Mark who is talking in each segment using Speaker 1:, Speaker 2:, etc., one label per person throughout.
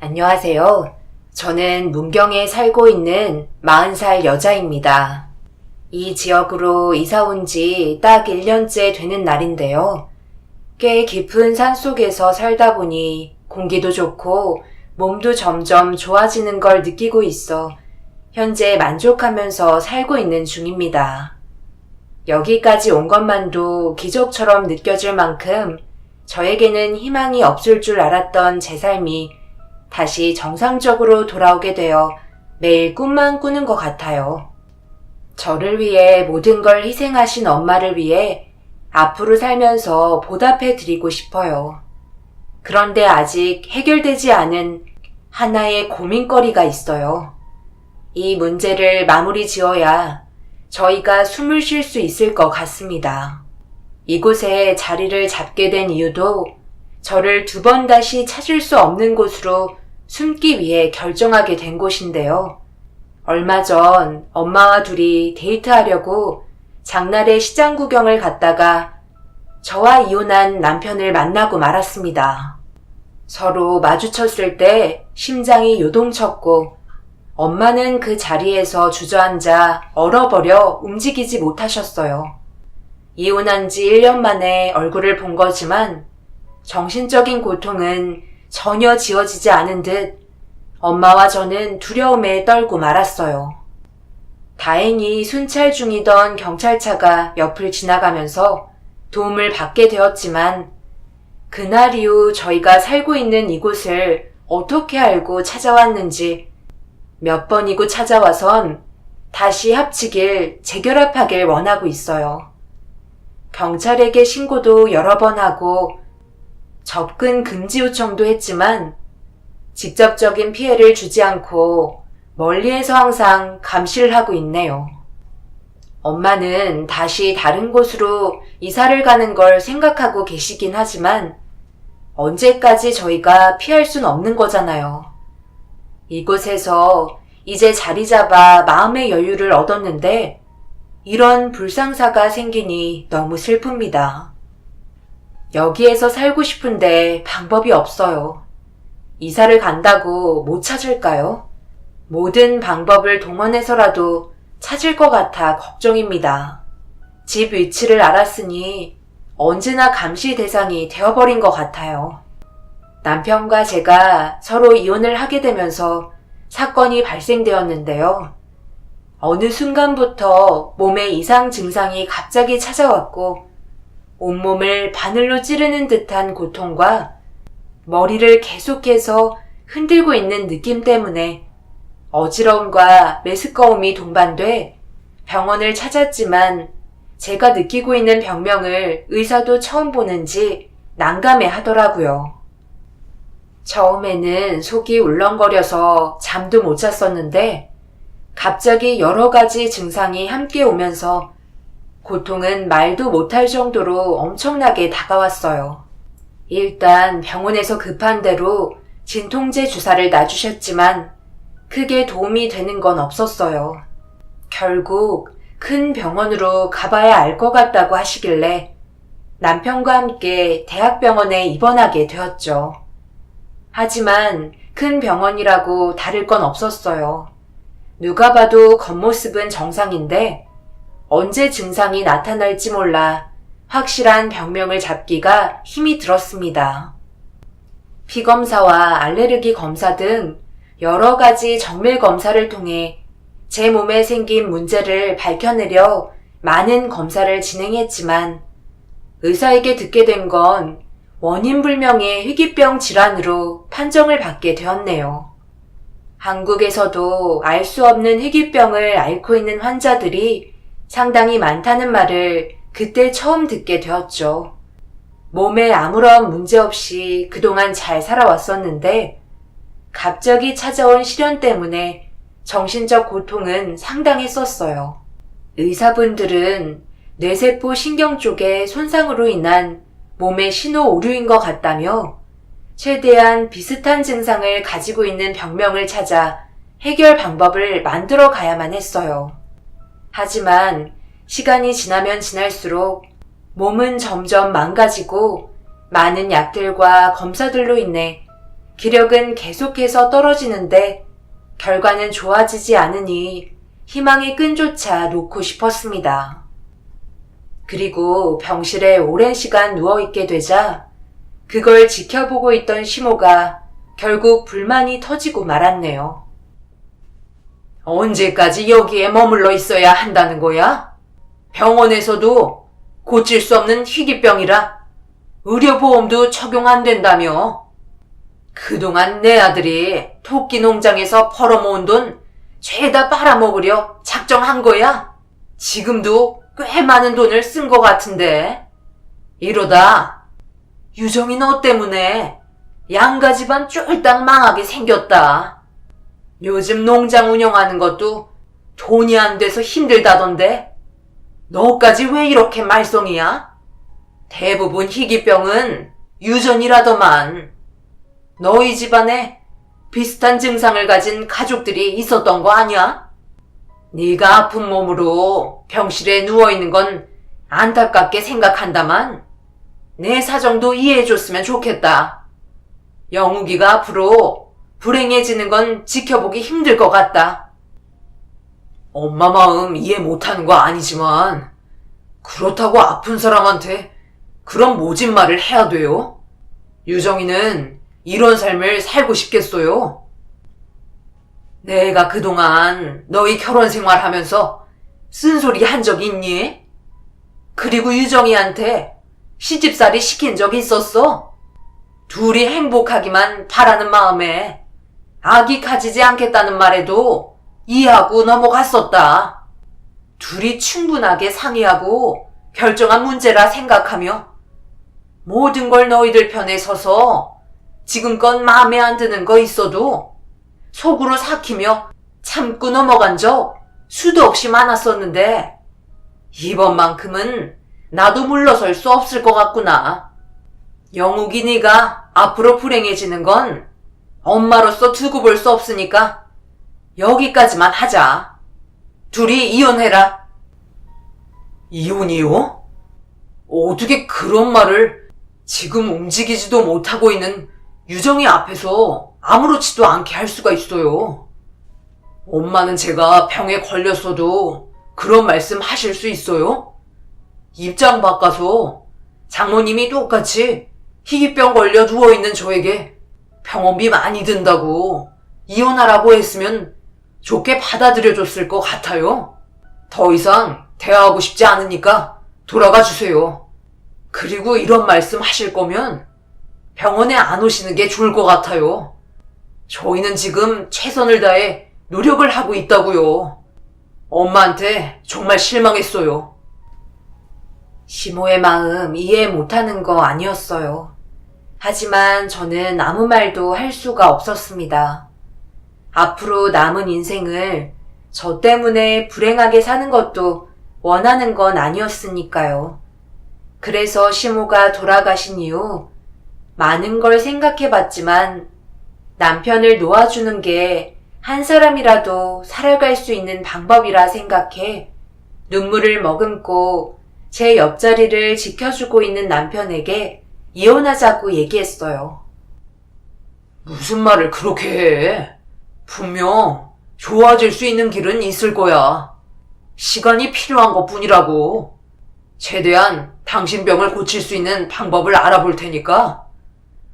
Speaker 1: 안녕하세요. 저는 문경에 살고 있는 40살 여자입니다. 이 지역으로 이사 온 지 딱 1년째 되는 날인데요. 꽤 깊은 산속에서 살다 보니 공기도 좋고 몸도 점점 좋아지는 걸 느끼고 있어 현재 만족하면서 살고 있는 중입니다. 여기까지 온 것만도 기적처럼 느껴질 만큼 저에게는 희망이 없을 줄 알았던 제 삶이 다시 정상적으로 돌아오게 되어 매일 꿈만 꾸는 것 같아요. 저를 위해 모든 걸 희생하신 엄마를 위해 앞으로 살면서 보답해 드리고 싶어요. 그런데 아직 해결되지 않은 하나의 고민거리가 있어요. 이 문제를 마무리 지어야 저희가 숨을 쉴 수 있을 것 같습니다. 이곳에 자리를 잡게 된 이유도 저를 2번 다시 찾을 수 없는 곳으로 숨기 위해 결정하게 된 곳인데요. 얼마 전 엄마와 둘이 데이트하려고 장날에 시장 구경을 갔다가 저와 이혼한 남편을 만나고 말았습니다. 서로 마주쳤을 때 심장이 요동쳤고 엄마는 그 자리에서 주저앉아 얼어버려 움직이지 못하셨어요. 이혼한 지 1년 만에 얼굴을 본 거지만 정신적인 고통은 전혀 지워지지 않은 듯 엄마와 저는 두려움에 떨고 말았어요. 다행히 순찰 중이던 경찰차가 옆을 지나가면서 도움을 받게 되었지만 그날 이후 저희가 살고 있는 이곳을 어떻게 알고 찾아왔는지 몇 번이고 찾아와선 다시 합치길 재결합하길 원하고 있어요. 경찰에게 신고도 여러 번 하고 접근 금지 요청도 했지만 직접적인 피해를 주지 않고 멀리에서 항상 감시를 하고 있네요. 엄마는 다시 다른 곳으로 이사를 가는 걸 생각하고 계시긴 하지만 언제까지 저희가 피할 순 없는 거잖아요. 이곳에서 이제 자리 잡아 마음의 여유를 얻었는데 이런 불상사가 생기니 너무 슬픕니다. 여기에서 살고 싶은데 방법이 없어요. 이사를 간다고 못 찾을까요? 모든 방법을 동원해서라도 찾을 것 같아 걱정입니다. 집 위치를 알았으니 언제나 감시 대상이 되어버린 것 같아요. 남편과 제가 서로 이혼을 하게 되면서 사건이 발생되었는데요. 어느 순간부터 몸에 이상 증상이 갑자기 찾아왔고 온몸을 바늘로 찌르는 듯한 고통과 머리를 계속해서 흔들고 있는 느낌 때문에 어지러움과 메스꺼움이 동반돼 병원을 찾았지만 제가 느끼고 있는 병명을 의사도 처음 보는지 난감해 하더라고요. 처음에는 속이 울렁거려서 잠도 못 잤었는데 갑자기 여러 가지 증상이 함께 오면서 고통은 말도 못할 정도로 엄청나게 다가왔어요. 일단 병원에서 급한 대로 진통제 주사를 놔주셨지만 크게 도움이 되는 건 없었어요. 결국 큰 병원으로 가봐야 알 것 같다고 하시길래 남편과 함께 대학병원에 입원하게 되었죠. 하지만 큰 병원이라고 다를 건 없었어요. 누가 봐도 겉모습은 정상인데 언제 증상이 나타날지 몰라 확실한 병명을 잡기가 힘이 들었습니다. 피검사와 알레르기 검사 등 여러 가지 정밀 검사를 통해 제 몸에 생긴 문제를 밝혀내려 많은 검사를 진행했지만 의사에게 듣게 된 건 원인불명의 희귀병 질환으로 판정을 받게 되었네요. 한국에서도 알 수 없는 희귀병을 앓고 있는 환자들이 상당히 많다는 말을 그때 처음 듣게 되었죠. 몸에 아무런 문제 없이 그동안 잘 살아왔었는데 갑자기 찾아온 시련 때문에 정신적 고통은 상당했었어요. 의사분들은 뇌세포 신경 쪽의 손상으로 인한 몸의 신호 오류인 것 같다며 최대한 비슷한 증상을 가지고 있는 병명을 찾아 해결 방법을 만들어 가야만 했어요. 하지만 시간이 지나면 지날수록 몸은 점점 망가지고 많은 약들과 검사들로 인해 기력은 계속해서 떨어지는데 결과는 좋아지지 않으니 희망의 끈조차 놓고 싶었습니다. 그리고 병실에 오랜 시간 누워있게 되자 그걸 지켜보고 있던 시모가 결국 불만이 터지고 말았네요. 언제까지 여기에 머물러 있어야 한다는 거야? 병원에서도 고칠 수 없는 희귀병이라 의료보험도 적용 안 된다며. 그동안 내 아들이 토끼 농장에서 벌어모은 돈 죄다 빨아먹으려 작정한 거야? 지금도 꽤 많은 돈을 쓴 것 같은데. 이러다 유정이 너 때문에 양가 집안 쫄딱 망하게 생겼다. 요즘 농장 운영하는 것도 돈이 안 돼서 힘들다던데. 너까지 왜 이렇게 말썽이야? 대부분 희귀병은 유전이라더만. 너희 집안에 비슷한 증상을 가진 가족들이 있었던 거 아니야? 네가 아픈 몸으로 병실에 누워있는 건 안타깝게 생각한다만 내 사정도 이해해줬으면 좋겠다. 영욱이가 앞으로 불행해지는 건 지켜보기 힘들 것 같다. 엄마 마음 이해 못하는 거 아니지만 그렇다고 아픈 사람한테 그런 모진 말을 해야 돼요? 유정이는 이런 삶을 살고 싶겠어요? 내가 그동안 너희 결혼 생활하면서 쓴소리 한 적 있니? 그리고 유정이한테 시집살이 시킨 적 있었어? 둘이 행복하기만 바라는 마음에 아기 가지지 않겠다는 말에도 이해하고 넘어갔었다. 둘이 충분하게 상의하고 결정한 문제라 생각하며 모든 걸 너희들 편에 서서 지금껏 마음에 안 드는 거 있어도 속으로 삭히며 참고 넘어간 적 수도 없이 많았었는데 이번만큼은 나도 물러설 수 없을 것 같구나. 영욱이 네가 앞으로 불행해지는 건 엄마로서 두고 볼 수 없으니까 여기까지만 하자. 둘이 이혼해라. 이혼이요? 어떻게 그런 말을 지금 움직이지도 못하고 있는 유정이 앞에서 아무렇지도 않게 할 수가 있어요. 엄마는 제가 병에 걸렸어도 그런 말씀 하실 수 있어요? 입장 바꿔서 장모님이 똑같이 희귀병 걸려 누워있는 저에게 병원비 많이 든다고 이혼하라고 했으면 좋게 받아들여줬을 것 같아요. 더 이상 대화하고 싶지 않으니까 돌아가 주세요. 그리고 이런 말씀 하실 거면 병원에 안 오시는 게 좋을 것 같아요. 저희는 지금 최선을 다해 노력을 하고 있다고요. 엄마한테 정말 실망했어요. 시모의 마음 이해 못하는 거 아니었어요. 하지만 저는 아무 말도 할 수가 없었습니다. 앞으로 남은 인생을 저 때문에 불행하게 사는 것도 원하는 건 아니었으니까요. 그래서 시모가 돌아가신 이후 많은 걸 생각해봤지만 남편을 놓아주는 게 한 사람이라도 살아갈 수 있는 방법이라 생각해 눈물을 머금고 제 옆자리를 지켜주고 있는 남편에게 이혼하자고 얘기했어요. 무슨 말을 그렇게 해? 분명 좋아질 수 있는 길은 있을 거야. 시간이 필요한 것뿐이라고. 최대한 당신 병을 고칠 수 있는 방법을 알아볼 테니까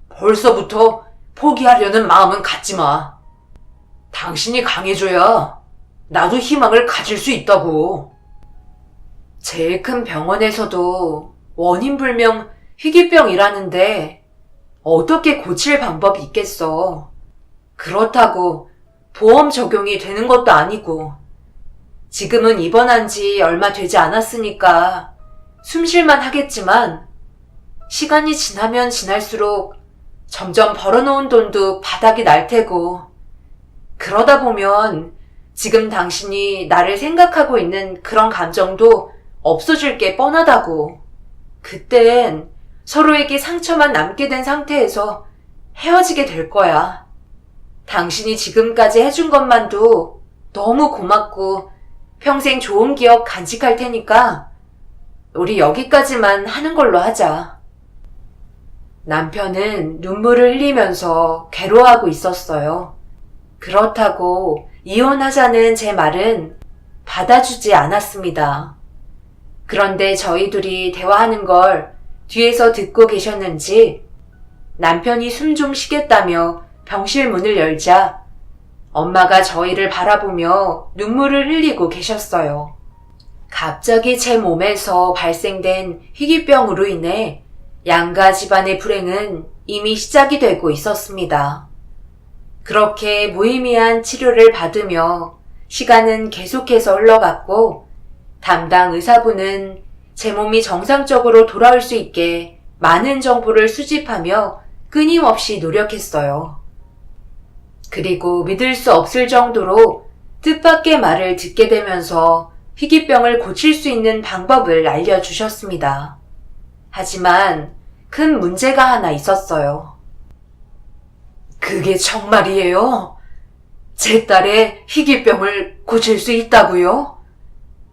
Speaker 1: 벌써부터 포기하려는 마음은 갖지 마. 당신이 강해져야 나도 희망을 가질 수 있다고. 제일 큰 병원에서도 원인불명 희귀병이라는데 어떻게 고칠 방법이 있겠어. 그렇다고 보험 적용이 되는 것도 아니고 지금은 입원한 지 얼마 되지 않았으니까 숨쉴만 하겠지만 시간이 지나면 지날수록 점점 벌어놓은 돈도 바닥이 날 테고 그러다 보면 지금 당신이 나를 생각하고 있는 그런 감정도 없어질 게 뻔하다고. 그땐 서로에게 상처만 남게 된 상태에서 헤어지게 될 거야. 당신이 지금까지 해준 것만도 너무 고맙고 평생 좋은 기억 간직할 테니까 우리 여기까지만 하는 걸로 하자. 남편은 눈물을 흘리면서 괴로워하고 있었어요. 그렇다고 이혼하자는 제 말은 받아주지 않았습니다. 그런데 저희 둘이 대화하는 걸 뒤에서 듣고 계셨는지 남편이 숨 좀 쉬겠다며 병실 문을 열자 엄마가 저희를 바라보며 눈물을 흘리고 계셨어요. 갑자기 제 몸에서 발생된 희귀병으로 인해 양가 집안의 불행은 이미 시작이 되고 있었습니다. 그렇게 무의미한 치료를 받으며 시간은 계속해서 흘러갔고 담당 의사분은 제 몸이 정상적으로 돌아올 수 있게 많은 정보를 수집하며 끊임없이 노력했어요. 그리고 믿을 수 없을 정도로 뜻밖의 말을 듣게 되면서 희귀병을 고칠 수 있는 방법을 알려주셨습니다. 하지만 큰 문제가 하나 있었어요. 그게 정말이에요? 제 딸의 희귀병을 고칠 수 있다고요?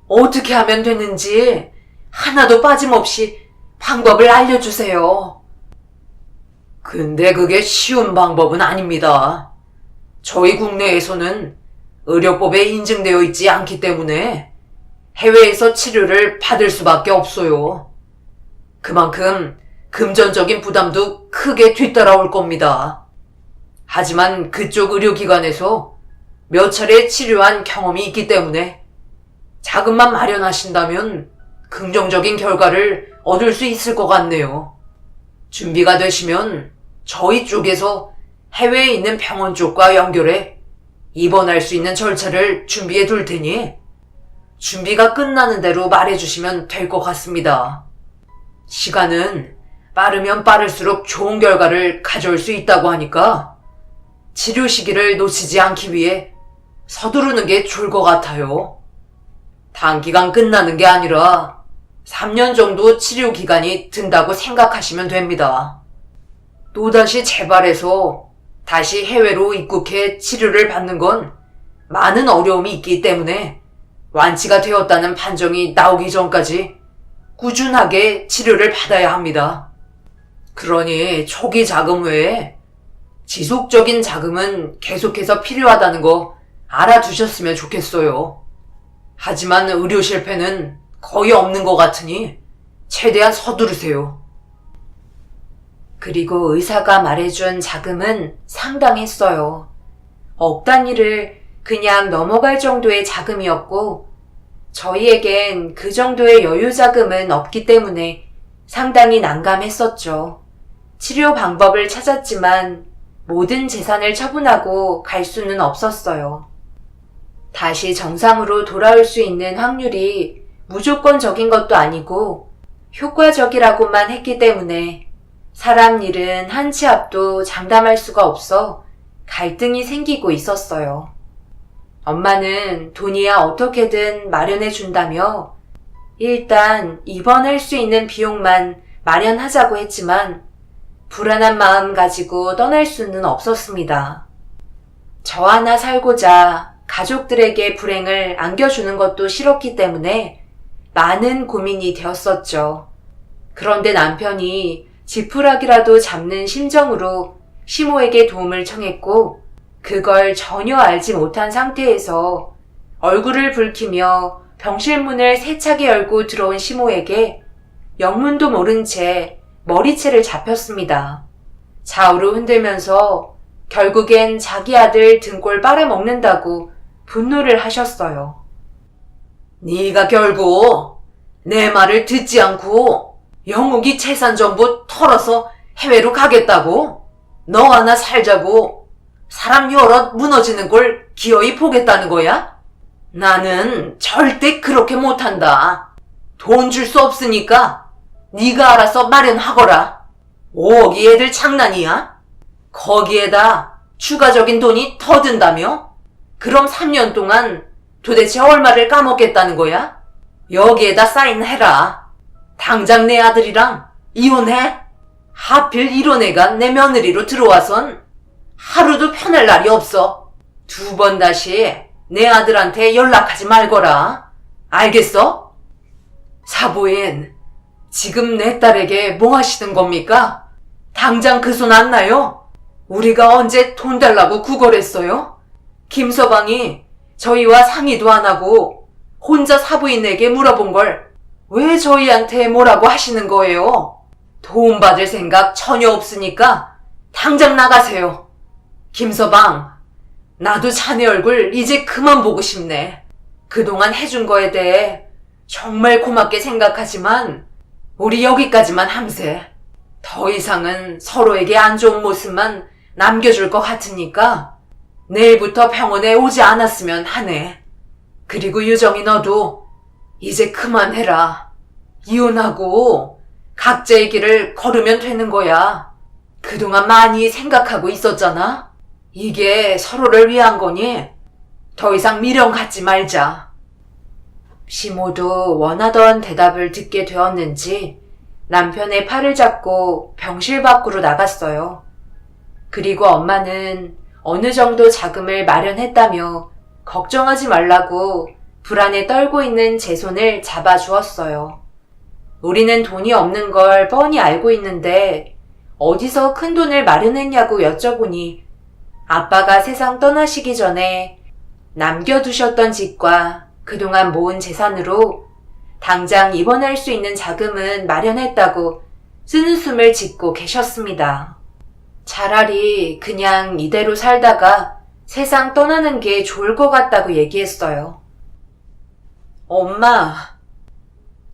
Speaker 1: 어떻게 하면 되는지 하나도 빠짐없이 방법을 알려주세요. 근데 그게 쉬운 방법은 아닙니다. 저희 국내에서는 의료법에 인증되어 있지 않기 때문에 해외에서 치료를 받을 수밖에 없어요. 그만큼 금전적인 부담도 크게 뒤따라올 겁니다. 하지만 그쪽 의료기관에서 몇 차례 치료한 경험이 있기 때문에 자금만 마련하신다면 긍정적인 결과를 얻을 수 있을 것 같네요. 준비가 되시면 저희 쪽에서 해외에 있는 병원 쪽과 연결해 입원할 수 있는 절차를 준비해 둘 테니 준비가 끝나는 대로 말해주시면 될 것 같습니다. 시간은 빠르면 빠를수록 좋은 결과를 가져올 수 있다고 하니까 치료 시기를 놓치지 않기 위해 서두르는 게 좋을 것 같아요. 단기간 끝나는 게 아니라 3년 정도 치료 기간이 든다고 생각하시면 됩니다. 또다시 재발해서 다시 해외로 입국해 치료를 받는 건 많은 어려움이 있기 때문에 완치가 되었다는 판정이 나오기 전까지 꾸준하게 치료를 받아야 합니다. 그러니 초기 자금 외에 지속적인 자금은 계속해서 필요하다는 거 알아두셨으면 좋겠어요. 하지만 의료 실패는 거의 없는 것 같으니 최대한 서두르세요. 그리고 의사가 말해준 자금은 상당했어요. 억 단위를 그냥 넘어갈 정도의 자금이었고 저희에겐 그 정도의 여유 자금은 없기 때문에 상당히 난감했었죠. 치료 방법을 찾았지만 모든 재산을 처분하고 갈 수는 없었어요. 다시 정상으로 돌아올 수 있는 확률이 무조건적인 것도 아니고 효과적이라고만 했기 때문에 사람 일은 한 치 앞도 장담할 수가 없어 갈등이 생기고 있었어요. 엄마는 돈이야 어떻게든 마련해 준다며 일단 입원할 수 있는 비용만 마련하자고 했지만 불안한 마음 가지고 떠날 수는 없었습니다. 저 하나 살고자 가족들에게 불행을 안겨주는 것도 싫었기 때문에 많은 고민이 되었었죠. 그런데 남편이 지푸라기라도 잡는 심정으로 시모에게 도움을 청했고 그걸 전혀 알지 못한 상태에서 얼굴을 붉히며 병실 문을 세차게 열고 들어온 시모에게 영문도 모른 채 머리채를 잡혔습니다. 좌우로 흔들면서 결국엔 자기 아들 등골 빨아먹는다고 분노를 하셨어요. 네가 결국 내 말을 듣지 않고 영욱이 재산 전부 털어서 해외로 가겠다고? 너 하나 살자고 사람 여럿 무너지는 걸 기어이 보겠다는 거야? 나는 절대 그렇게 못한다. 돈 줄 수 없으니까 네가 알아서 마련하거라. 5억이 애들 장난이야? 거기에다 추가적인 돈이 더 든다며? 그럼 3년 동안 도대체 얼마를 까먹겠다는 거야? 여기에다 사인해라. 당장 내 아들이랑 이혼해? 하필 이런 애가 내 며느리로 들어와선 하루도 편할 날이 없어. 2번 다시 내 아들한테 연락하지 말거라. 알겠어? 사부인, 지금 내 딸에게 뭐 하시는 겁니까?
Speaker 2: 당장 그 손 안 나요? 우리가 언제 돈 달라고 구걸했어요? 김서방이 저희와 상의도 안 하고 혼자 사부인에게 물어본 걸 왜 저희한테 뭐라고 하시는 거예요? 도움받을 생각 전혀 없으니까 당장 나가세요. 김서방, 나도 자네 얼굴 이제 그만 보고 싶네. 그동안 해준 거에 대해 정말 고맙게 생각하지만 우리 여기까지만 함세. 더 이상은 서로에게 안 좋은 모습만 남겨줄 것 같으니까 내일부터 병원에 오지 않았으면 하네. 그리고 유정이 너도 이제 그만해라. 이혼하고 각자의 길을 걸으면 되는 거야. 그동안 많이 생각하고 있었잖아. 이게 서로를 위한 거니 더 이상 미련 갖지 말자. 시모도 원하던 대답을 듣게 되었는지 남편의 팔을 잡고 병실 밖으로 나갔어요. 그리고 엄마는 어느 정도 자금을 마련했다며 걱정하지 말라고 불안에 떨고 있는 제 손을 잡아주었어요. 우리는 돈이 없는 걸 뻔히 알고 있는데 어디서 큰 돈을 마련했냐고 여쭤보니 아빠가 세상 떠나시기 전에 남겨두셨던 집과 그동안 모은 재산으로 당장 입원할 수 있는 자금은 마련했다고 쓰는 숨을 짓고 계셨습니다. 차라리 그냥 이대로 살다가 세상 떠나는 게 좋을 것 같다고 얘기했어요. 엄마,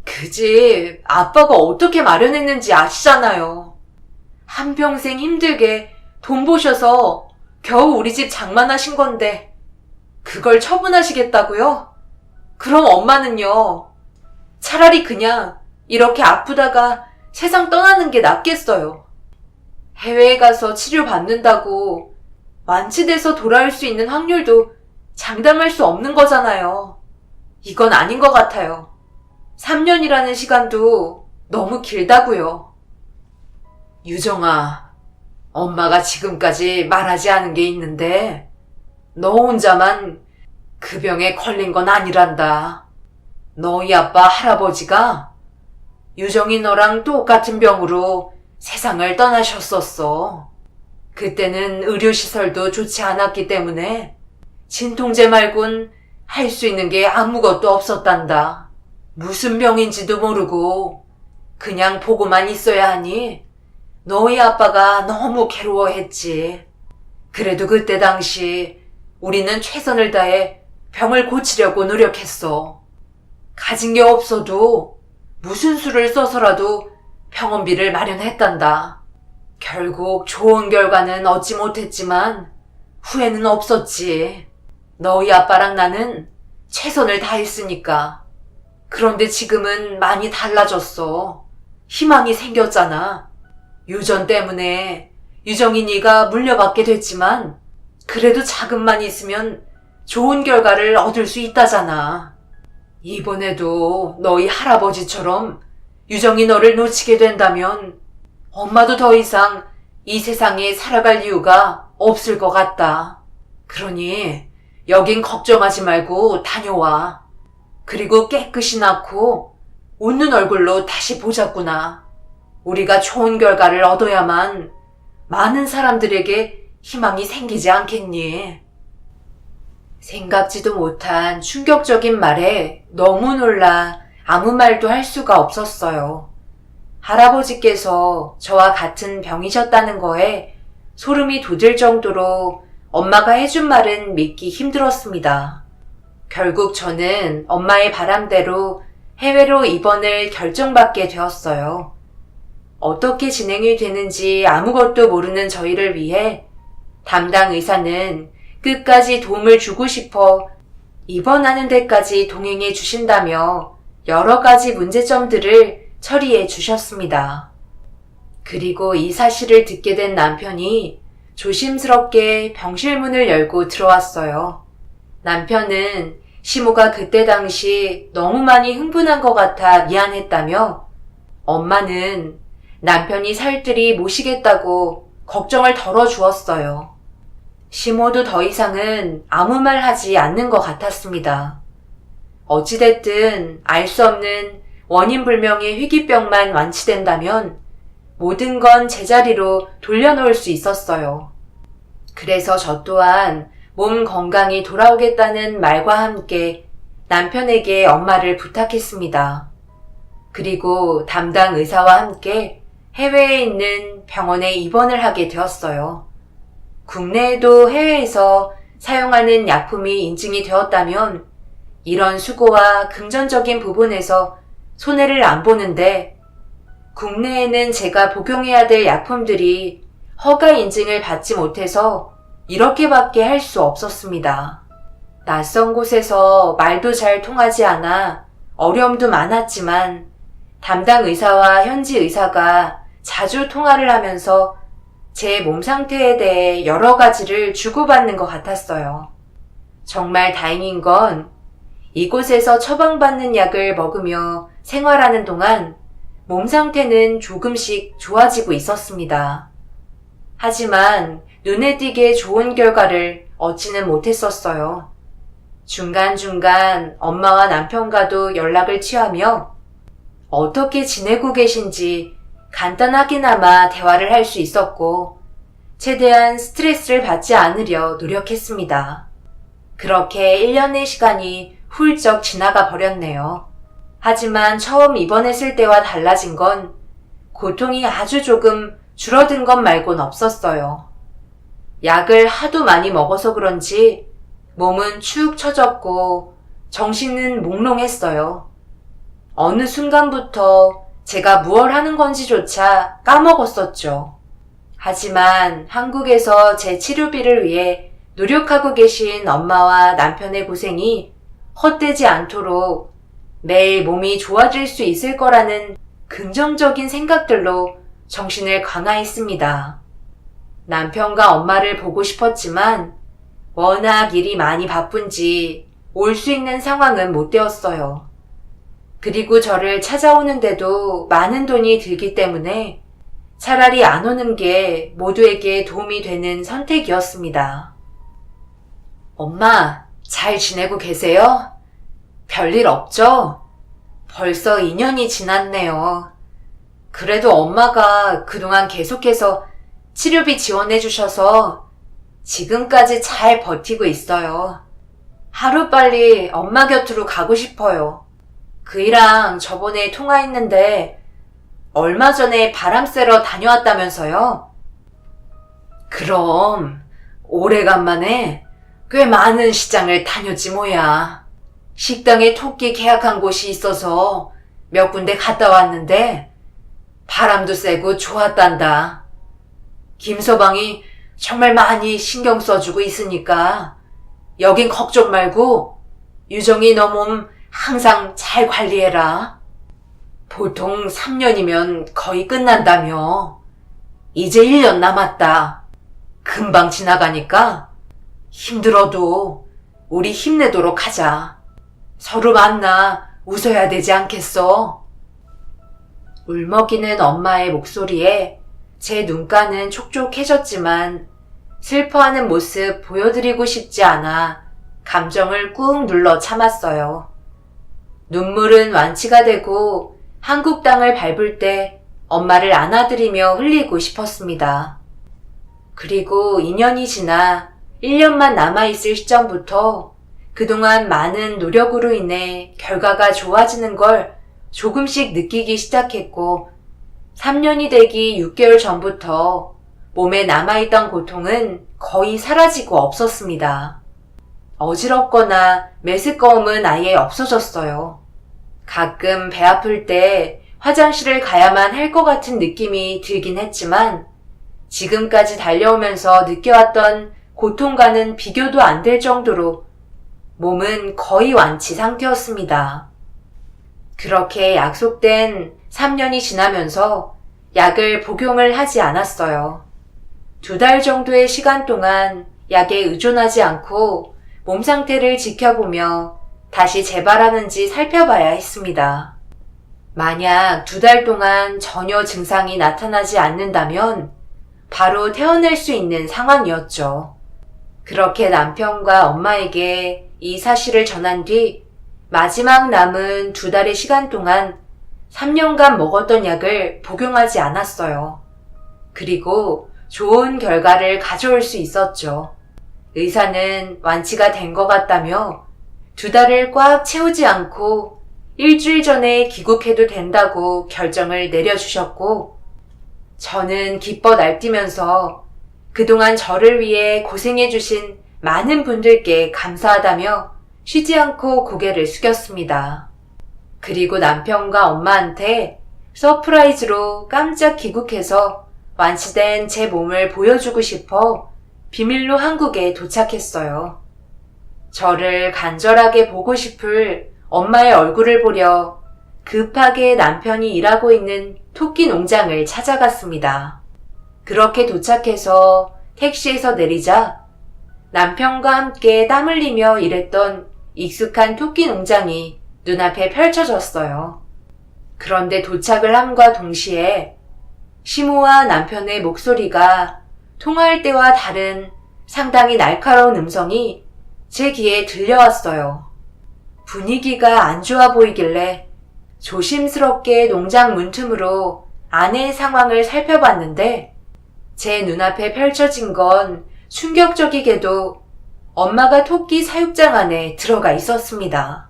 Speaker 2: 그 집 아빠가 어떻게 마련했는지 아시잖아요. 한평생 힘들게 돈 버셔서 겨우 우리 집 장만하신 건데 그걸 처분하시겠다고요? 그럼 엄마는요? 차라리 그냥 이렇게 아프다가 세상 떠나는 게 낫겠어요. 해외에 가서 치료받는다고 완치돼서 돌아올 수 있는 확률도 장담할 수 없는 거잖아요. 이건 아닌 것 같아요. 3년이라는 시간도 너무 길다고요. 유정아, 엄마가 지금까지 말하지 않은 게 있는데 너 혼자만 그 병에 걸린 건 아니란다. 너희 아빠 할아버지가 유정이 너랑 똑같은 병으로 세상을 떠나셨었어. 그때는 의료시설도 좋지 않았기 때문에 진통제 말곤 할 수 있는 게 아무것도 없었단다. 무슨 병인지도 모르고 그냥 보고만 있어야 하니 너희 아빠가 너무 괴로워했지. 그래도 그때 당시 우리는 최선을 다해 병을 고치려고 노력했어. 가진 게 없어도 무슨 수를 써서라도 병원비를 마련했단다. 결국 좋은 결과는 얻지 못했지만 후회는 없었지. 너희 아빠랑 나는 최선을 다했으니까. 그런데 지금은 많이 달라졌어. 희망이 생겼잖아. 유전 때문에 유정이 네가 물려받게 됐지만 그래도 자금만 있으면 좋은 결과를 얻을 수 있다잖아. 이번에도 너희 할아버지처럼 유정이 너를 놓치게 된다면 엄마도 더 이상 이 세상에 살아갈 이유가 없을 것 같다. 그러니 여긴 걱정하지 말고 다녀와. 그리고 깨끗이 낳고 웃는 얼굴로 다시 보자꾸나. 우리가 좋은 결과를 얻어야만 많은 사람들에게 희망이 생기지 않겠니? 생각지도 못한 충격적인 말에 너무 놀라 아무 말도 할 수가 없었어요. 할아버지께서 저와 같은 병이셨다는 거에 소름이 돋을 정도로 엄마가 해준 말은 믿기 힘들었습니다. 결국 저는 엄마의 바람대로 해외로 입원을 결정받게 되었어요. 어떻게 진행이 되는지 아무것도 모르는 저희를 위해 담당 의사는 끝까지 도움을 주고 싶어 입원하는 데까지 동행해 주신다며 여러 가지 문제점들을 처리해 주셨습니다. 그리고 이 사실을 듣게 된 남편이 조심스럽게 병실 문을 열고 들어왔어요. 남편은 시모가 그때 당시 너무 많이 흥분한 것 같아 미안했다며 엄마는 남편이 살뜰히 모시겠다고 걱정을 덜어주었어요. 시모도 더 이상은 아무 말 하지 않는 것 같았습니다. 어찌됐든 알 수 없는 원인 불명의 희귀병만 완치된다면
Speaker 1: 모든 건 제자리로 돌려놓을 수 있었어요. 그래서 저 또한 몸 건강이 돌아오겠다는 말과 함께 남편에게 엄마를 부탁했습니다. 그리고 담당 의사와 함께 해외에 있는 병원에 입원을 하게 되었어요. 국내에도 해외에서 사용하는 약품이 인증이 되었다면 이런 수고와 금전적인 부분에서 손해를 안 보는데 국내에는 제가 복용해야 될 약품들이 허가 인증을 받지 못해서 이렇게밖에 할 수 없었습니다. 낯선 곳에서 말도 잘 통하지 않아 어려움도 많았지만 담당 의사와 현지 의사가 자주 통화를 하면서 제 몸 상태에 대해 여러 가지를 주고받는 것 같았어요. 정말 다행인 건 이곳에서 처방받는 약을 먹으며 생활하는 동안 몸 상태는 조금씩 좋아지고 있었습니다. 하지만 눈에 띄게 좋은 결과를 얻지는 못했었어요. 중간중간 엄마와 남편과도 연락을 취하며 어떻게 지내고 계신지 간단하게나마 대화를 할 수 있었고 최대한 스트레스를 받지 않으려 노력했습니다. 그렇게 1년의 시간이 훌쩍 지나가 버렸네요. 하지만 처음 입원했을 때와 달라진 건 고통이 아주 조금 줄어든 것 말곤 없었어요. 약을 하도 많이 먹어서 그런지 몸은 축 처졌고 정신은 몽롱했어요. 어느 순간부터 제가 무얼 하는 건지조차 까먹었었죠. 하지만 한국에서 제 치료비를 위해 노력하고 계신 엄마와 남편의 고생이 헛되지 않도록 매일 몸이 좋아질 수 있을 거라는 긍정적인 생각들로 정신을 강화했습니다. 남편과 엄마를 보고 싶었지만 워낙 일이 많이 바쁜지 올 수 있는 상황은 못 되었어요. 그리고 저를 찾아오는데도 많은 돈이 들기 때문에 차라리 안 오는 게 모두에게 도움이 되는 선택이었습니다. 엄마, 잘 지내고 계세요? 별일 없죠? 벌써 2년이 지났네요. 그래도 엄마가 그동안 계속해서 치료비 지원해 주셔서 지금까지 잘 버티고 있어요. 하루빨리 엄마 곁으로 가고 싶어요. 그이랑 저번에 통화했는데 얼마 전에 바람 쐬러 다녀왔다면서요? 그럼 오래간만에 꽤 많은 시장을 다녔지 뭐야. 식당에 토끼 계약한 곳이 있어서 몇 군데 갔다 왔는데 바람도 쐬고 좋았단다. 김서방이 정말 많이 신경 써주고 있으니까 여긴 걱정 말고 유정이 너 몸 항상 잘 관리해라. 보통 3년이면 거의 끝난다며. 이제 1년 남았다. 금방 지나가니까 힘들어도 우리 힘내도록 하자. 서로 만나 웃어야 되지 않겠어? 울먹이는 엄마의 목소리에 제 눈가는 촉촉해졌지만 슬퍼하는 모습 보여드리고 싶지 않아 감정을 꾹 눌러 참았어요. 눈물은 완치가 되고 한국 땅을 밟을 때 엄마를 안아드리며 흘리고 싶었습니다. 그리고 2년이 지나 1년만 남아있을 시점부터 그동안 많은 노력으로 인해 결과가 좋아지는 걸 조금씩 느끼기 시작했고 3년이 되기 6개월 전부터 몸에 남아있던 고통은 거의 사라지고 없었습니다. 어지럽거나 메스꺼움은 아예 없어졌어요. 가끔 배 아플 때 화장실을 가야만 할 것 같은 느낌이 들긴 했지만 지금까지 달려오면서 느껴왔던 고통과는 비교도 안 될 정도로 몸은 거의 완치 상태였습니다. 그렇게 약속된 3년이 지나면서 약을 복용을 하지 않았어요. 2달 정도의 시간 동안 약에 의존하지 않고 몸 상태를 지켜보며 다시 재발하는지 살펴봐야 했습니다. 만약 2달 동안 전혀 증상이 나타나지 않는다면 바로 퇴원할 수 있는 상황이었죠. 그렇게 남편과 엄마에게 이 사실을 전한 뒤 마지막 남은 2달의 시간 동안 3년간 먹었던 약을 복용하지 않았어요. 그리고 좋은 결과를 가져올 수 있었죠. 의사는 완치가 된 것 같다며 2달을 꽉 채우지 않고 일주일 전에 귀국해도 된다고 결정을 내려주셨고, 저는 기뻐 날뛰면서 그동안 저를 위해 고생해주신 많은 분들께 감사하다며 쉬지 않고 고개를 숙였습니다. 그리고 남편과 엄마한테 서프라이즈로 깜짝 귀국해서 완치된 제 몸을 보여주고 싶어 비밀로 한국에 도착했어요. 저를 간절하게 보고 싶을 엄마의 얼굴을 보려 급하게 남편이 일하고 있는 토끼 농장을 찾아갔습니다. 그렇게 도착해서 택시에서 내리자 남편과 함께 땀 흘리며 일했던 익숙한 토끼 농장이 눈앞에 펼쳐졌어요. 그런데 도착을 함과 동시에 시모와 남편의 목소리가 통화할 때와 다른 상당히 날카로운 음성이 제 귀에 들려왔어요. 분위기가 안 좋아 보이길래 조심스럽게 농장 문틈으로 안의 상황을 살펴봤는데 제 눈앞에 펼쳐진 건 충격적이게도 엄마가 토끼 사육장 안에 들어가 있었습니다.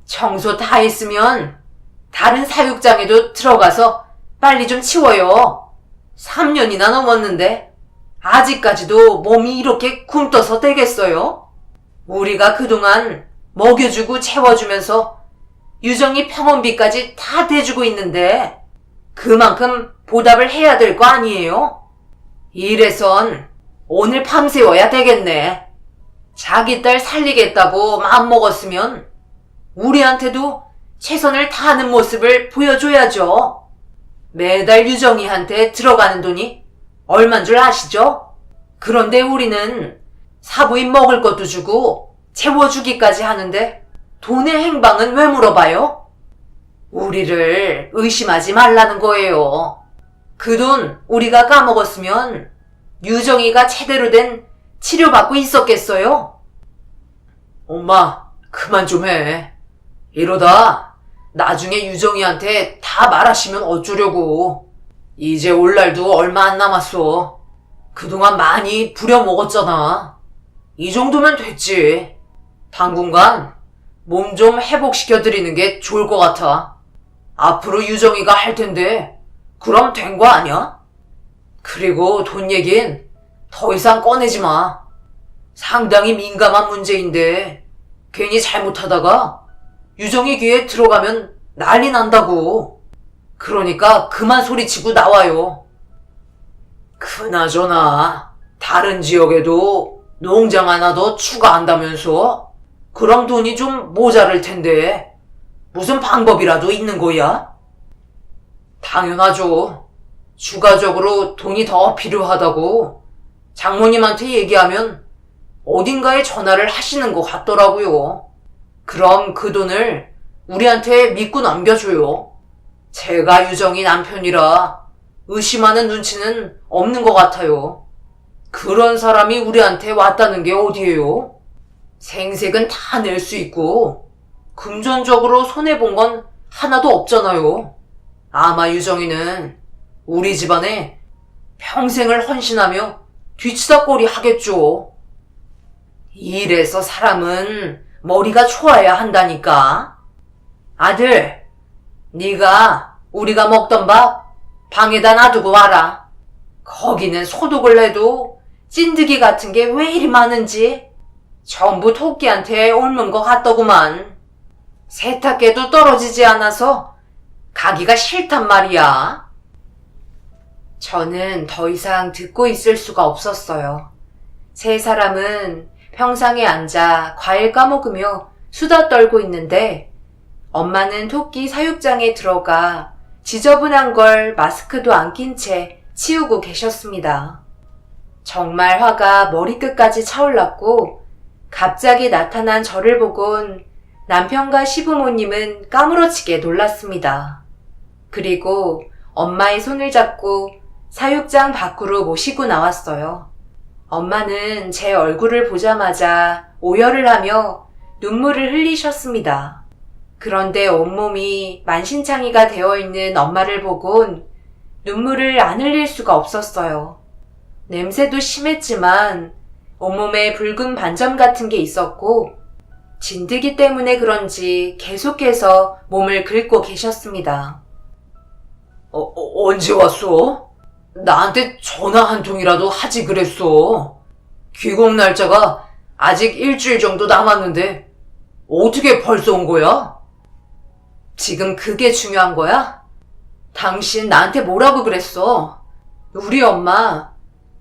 Speaker 2: 청소 다 했으면 다른 사육장에도 들어가서 빨리 좀 치워요. 3년이나 넘었는데 아직까지도 몸이 이렇게 굼떠서 되겠어요? 우리가 그동안 먹여주고 채워주면서 유정이 병원비까지 다 대주고 있는데 그만큼 보답을 해야 될 거 아니에요? 이래선 오늘 밤새워야 되겠네. 자기 딸 살리겠다고 마음먹었으면 우리한테도 최선을 다하는 모습을 보여줘야죠. 매달 유정이한테 들어가는 돈이 얼만 줄 아시죠? 그런데 우리는 사부인 먹을 것도 주고 채워주기까지 하는데 돈의 행방은 왜 물어봐요? 우리를 의심하지 말라는 거예요. 그 돈 우리가 까먹었으면 유정이가 제대로 된 치료받고 있었겠어요? 엄마, 그만 좀 해. 이러다 나중에 유정이한테 다 말하시면 어쩌려고. 이제 올 날도 얼마 안 남았어. 그동안 많이 부려먹었잖아. 이 정도면 됐지. 당분간 몸 좀 회복시켜드리는 게 좋을 것 같아. 앞으로 유정이가 할 텐데 그럼 된 거 아니야? 그리고 돈 얘긴 더 이상 꺼내지 마. 상당히 민감한 문제인데 괜히 잘못하다가 유정이 귀에 들어가면 난리 난다고. 그러니까 그만 소리치고 나와요. 그나저나 다른 지역에도 농장 하나 더 추가한다면서? 그럼 돈이 좀 모자랄 텐데 무슨 방법이라도 있는 거야? 당연하죠. 추가적으로 돈이 더 필요하다고 장모님한테 얘기하면 어딘가에 전화를 하시는 것 같더라고요. 그럼 그 돈을 우리한테 믿고 남겨줘요. 제가 유정이 남편이라 의심하는 눈치는 없는 것 같아요. 그런 사람이 우리한테 왔다는 게 어디예요? 생색은 다 낼 수 있고 금전적으로 손해본 건 하나도 없잖아요. 아마 유정이는 우리 집안에 평생을 헌신하며 뒤치다꺼리 하겠죠. 이래서 사람은 머리가 좋아야 한다니까. 아들, 네가 우리가 먹던 밥 방에다 놔두고 와라. 거기는 소독을 해도 찐득이 같은 게 왜 이리 많은지 전부 토끼한테 옮은 것 같더구만. 세탁기도 떨어지지 않아서 가기가 싫단 말이야.
Speaker 1: 저는 더 이상 듣고 있을 수가 없었어요. 세 사람은 평상에 앉아 과일 까먹으며 수다 떨고 있는데 엄마는 토끼 사육장에 들어가 지저분한 걸 마스크도 안 낀 채 치우고 계셨습니다. 정말 화가 머리끝까지 차올랐고 갑자기 나타난 저를 보곤 남편과 시부모님은 까무러치게 놀랐습니다. 그리고 엄마의 손을 잡고 사육장 밖으로 모시고 나왔어요. 엄마는 제 얼굴을 보자마자 오열을 하며 눈물을 흘리셨습니다. 그런데 온몸이 만신창이가 되어 있는 엄마를 보곤 눈물을 안 흘릴 수가 없었어요. 냄새도 심했지만 온몸에 붉은 반점 같은 게 있었고 진드기 때문에 그런지 계속해서 몸을 긁고 계셨습니다.
Speaker 2: 언제 왔어? 나한테 전화 한 통이라도 하지 그랬어. 귀국 날짜가 아직 일주일 정도 남았는데 어떻게 벌써 온 거야?
Speaker 1: 지금 그게 중요한 거야? 당신 나한테 뭐라고 그랬어? 우리 엄마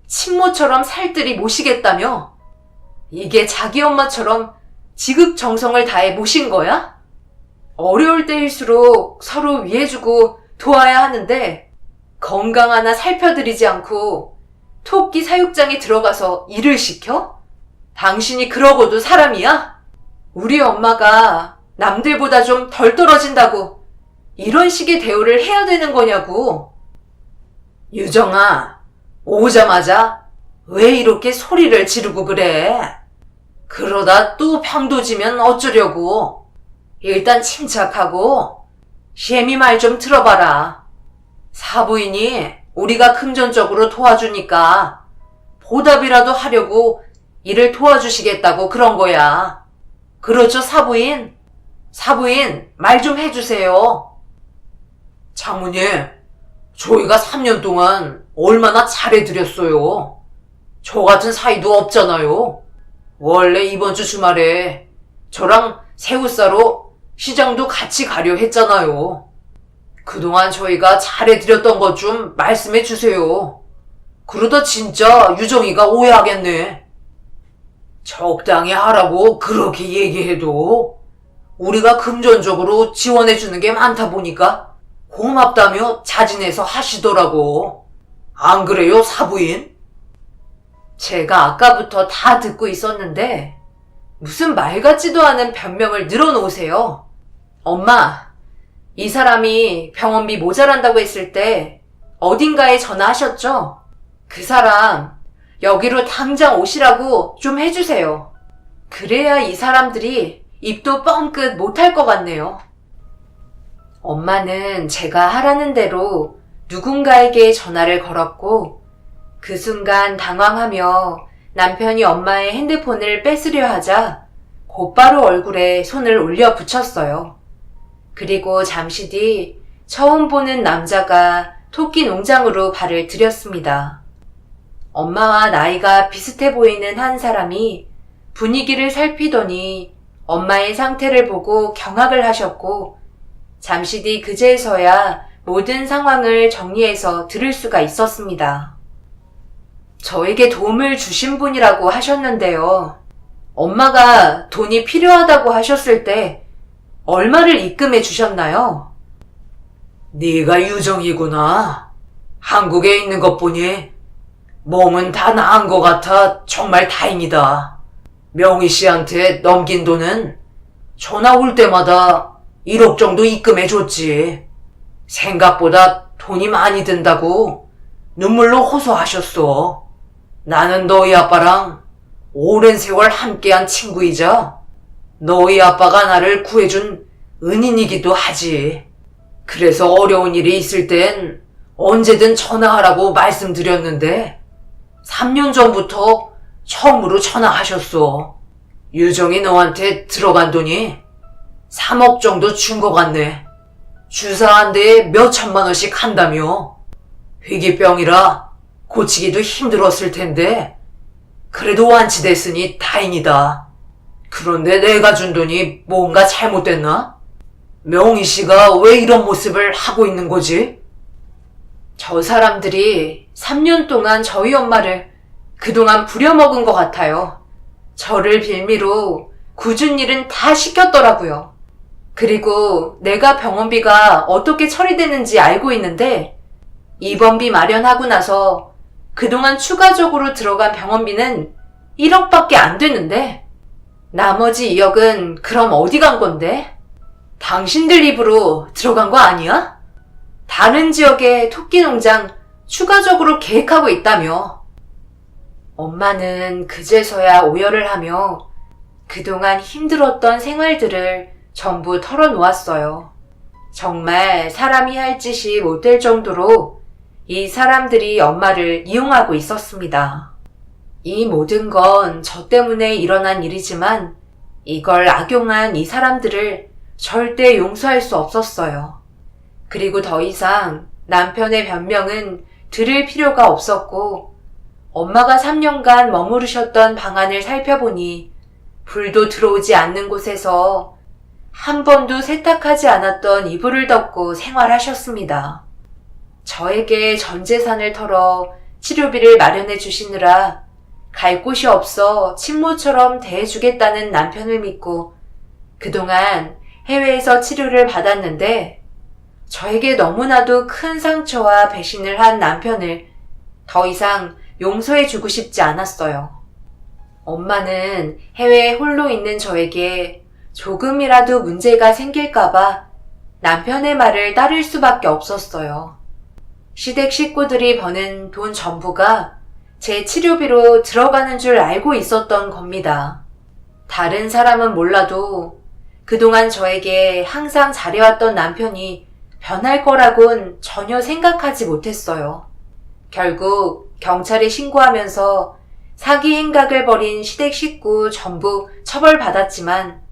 Speaker 1: 친모처럼 살뜰히 모시겠다며? 이게 자기 엄마처럼 지극정성을 다해 모신 거야? 어려울 때일수록 서로 위해주고 도와야 하는데 건강 하나 살펴드리지 않고 토끼 사육장에 들어가서 일을 시켜? 당신이 그러고도 사람이야? 우리 엄마가 남들보다 좀 덜 떨어진다고 이런 식의 대우를 해야 되는 거냐고.
Speaker 2: 유정아, 오자마자 왜 이렇게 소리를 지르고 그래? 그러다 또 병도지면 어쩌려고. 일단 침착하고 셰미 말 좀 들어봐라. 사부인이 우리가 금전적으로 도와주니까 보답이라도 하려고 일을 도와주시겠다고 그런 거야. 그렇죠, 사부인? 사부인, 말 좀 해주세요. 장모님, 저희가 3년 동안 얼마나 잘해드렸어요. 저 같은 사이도 없잖아요. 원래 이번 주 주말에 저랑 새우 싸러 시장도 같이 가려 했잖아요. 그동안 저희가 잘해드렸던 것 좀 말씀해 주세요. 그러다 진짜 유정이가 오해하겠네. 적당히 하라고 그렇게 얘기해도 우리가 금전적으로 지원해주는 게 많다 보니까 고맙다며 자진해서 하시더라고. 안 그래요, 사부인?
Speaker 1: 제가 아까부터 다 듣고 있었는데 무슨 말 같지도 않은 변명을 늘어놓으세요. 엄마, 이 사람이 병원비 모자란다고 했을 때 어딘가에 전화하셨죠? 그 사람 여기로 당장 오시라고 좀 해주세요. 그래야 이 사람들이 입도 뻥끗 못할 것 같네요. 엄마는 제가 하라는 대로 누군가에게 전화를 걸었고 그 순간 당황하며 남편이 엄마의 핸드폰을 뺏으려 하자 곧바로 얼굴에 손을 올려 붙였어요. 그리고 잠시 뒤 처음 보는 남자가 토끼 농장으로 발을 들였습니다. 엄마와 나이가 비슷해 보이는 한 사람이 분위기를 살피더니 엄마의 상태를 보고 경악을 하셨고 잠시 뒤 그제서야 모든 상황을 정리해서 들을 수가 있었습니다. 저에게 도움을 주신 분이라고 하셨는데요. 엄마가 돈이 필요하다고 하셨을 때 얼마를 입금해 주셨나요?
Speaker 2: 네가 유정이구나. 한국에 있는 것 보니 몸은 다 나은 것 같아 정말 다행이다. 명희 씨한테 넘긴 돈은 전화 올 때마다 1억 정도 입금해줬지. 생각보다 돈이 많이 든다고 눈물로 호소하셨어. 나는 너희 아빠랑 오랜 세월 함께한 친구이자 너희 아빠가 나를 구해준 은인이기도 하지. 그래서 어려운 일이 있을 땐 언제든 전화하라고 말씀드렸는데 3년 전부터 처음으로 전화하셨어. 유정이 너한테 들어간 돈이 3억 정도 준 것 같네. 주사 한 대에 몇 천만 원씩 한다며. 희귀병이라 고치기도 힘들었을 텐데 그래도 완치됐으니 다행이다. 그런데 내가 준 돈이 뭔가 잘못됐나? 명희 씨가 왜 이런 모습을 하고 있는 거지?
Speaker 1: 저 사람들이 3년 동안 저희 엄마를 그동안 부려먹은 것 같아요. 저를 빌미로 굳은 일은 다 시켰더라고요. 그리고 내가 병원비가 어떻게 처리되는지 알고 있는데 입원비 마련하고 나서 그동안 추가적으로 들어간 병원비는 1억밖에 안 되는데 나머지 2억은 그럼 어디 간 건데? 당신들 입으로 들어간 거 아니야? 다른 지역에 토끼 농장 추가적으로 계획하고 있다며. 엄마는 그제서야 오열을 하며 그동안 힘들었던 생활들을 전부 털어놓았어요. 정말 사람이 할 짓이 못될 정도로 이 사람들이 엄마를 이용하고 있었습니다. 이 모든 건 저 때문에 일어난 일이지만 이걸 악용한 이 사람들을 절대 용서할 수 없었어요. 그리고 더 이상 남편의 변명은 들을 필요가 없었고 엄마가 3년간 머무르셨던 방안을 살펴보니 불도 들어오지 않는 곳에서 한 번도 세탁하지 않았던 이불을 덮고 생활하셨습니다. 저에게 전 재산을 털어 치료비를 마련해 주시느라 갈 곳이 없어 친모처럼 대해주겠다는 남편을 믿고 그동안 해외에서 치료를 받았는데 저에게 너무나도 큰 상처와 배신을 한 남편을 더 이상 용서해 주고 싶지 않았어요. 엄마는 해외에 홀로 있는 저에게 조금이라도 문제가 생길까봐 남편의 말을 따를 수밖에 없었어요. 시댁 식구들이 버는 돈 전부가 제 치료비로 들어가는 줄 알고 있었던 겁니다. 다른 사람은 몰라도 그동안 저에게 항상 잘해왔던 남편이 변할 거라곤 전혀 생각하지 못했어요. 결국 경찰에 신고하면서 사기 행각을 벌인 시댁 식구 전부 처벌받았지만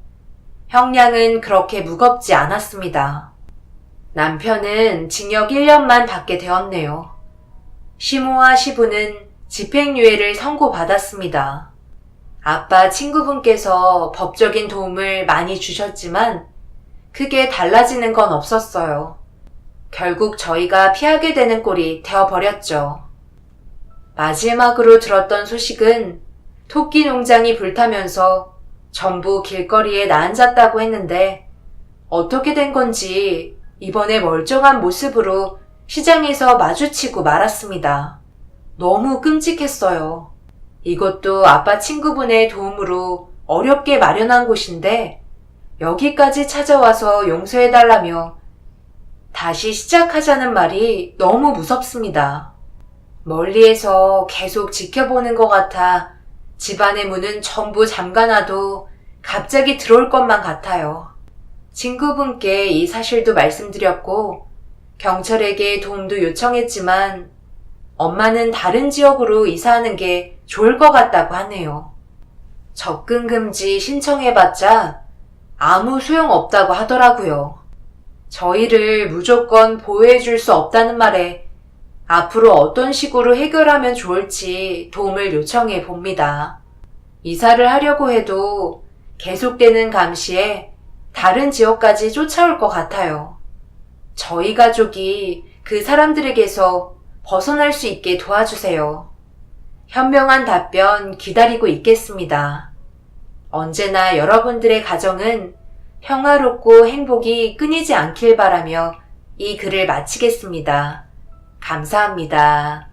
Speaker 1: 형량은 그렇게 무겁지 않았습니다. 남편은 징역 1년만 받게 되었네요. 시모와 시부는 집행유예를 선고받았습니다. 아빠 친구분께서 법적인 도움을 많이 주셨지만 크게 달라지는 건 없었어요. 결국 저희가 피하게 되는 꼴이 되어버렸죠. 마지막으로 들었던 소식은 토끼 농장이 불타면서 전부 길거리에 나앉았다고 했는데 어떻게 된 건지 이번에 멀쩡한 모습으로 시장에서 마주치고 말았습니다. 너무 끔찍했어요. 이것도 아빠 친구분의 도움으로 어렵게 마련한 곳인데 여기까지 찾아와서 용서해달라며 다시 시작하자는 말이 너무 무섭습니다. 멀리에서 계속 지켜보는 것 같아 집안의 문은 전부 잠가놔도 갑자기 들어올 것만 같아요. 친구분께 이 사실도 말씀드렸고 경찰에게 도움도 요청했지만 엄마는 다른 지역으로 이사하는 게 좋을 것 같다고 하네요. 접근 금지 신청해봤자 아무 소용없다고 하더라고요. 저희를 무조건 보호해줄 수 없다는 말에 앞으로 어떤 식으로 해결하면 좋을지 도움을 요청해 봅니다. 이사를 하려고 해도 계속되는 감시에 다른 지역까지 쫓아올 것 같아요. 저희 가족이 그 사람들에게서 벗어날 수 있게 도와주세요. 현명한 답변 기다리고 있겠습니다. 언제나 여러분들의 가정은 평화롭고 행복이 끊이지 않길 바라며 이 글을 마치겠습니다. 감사합니다.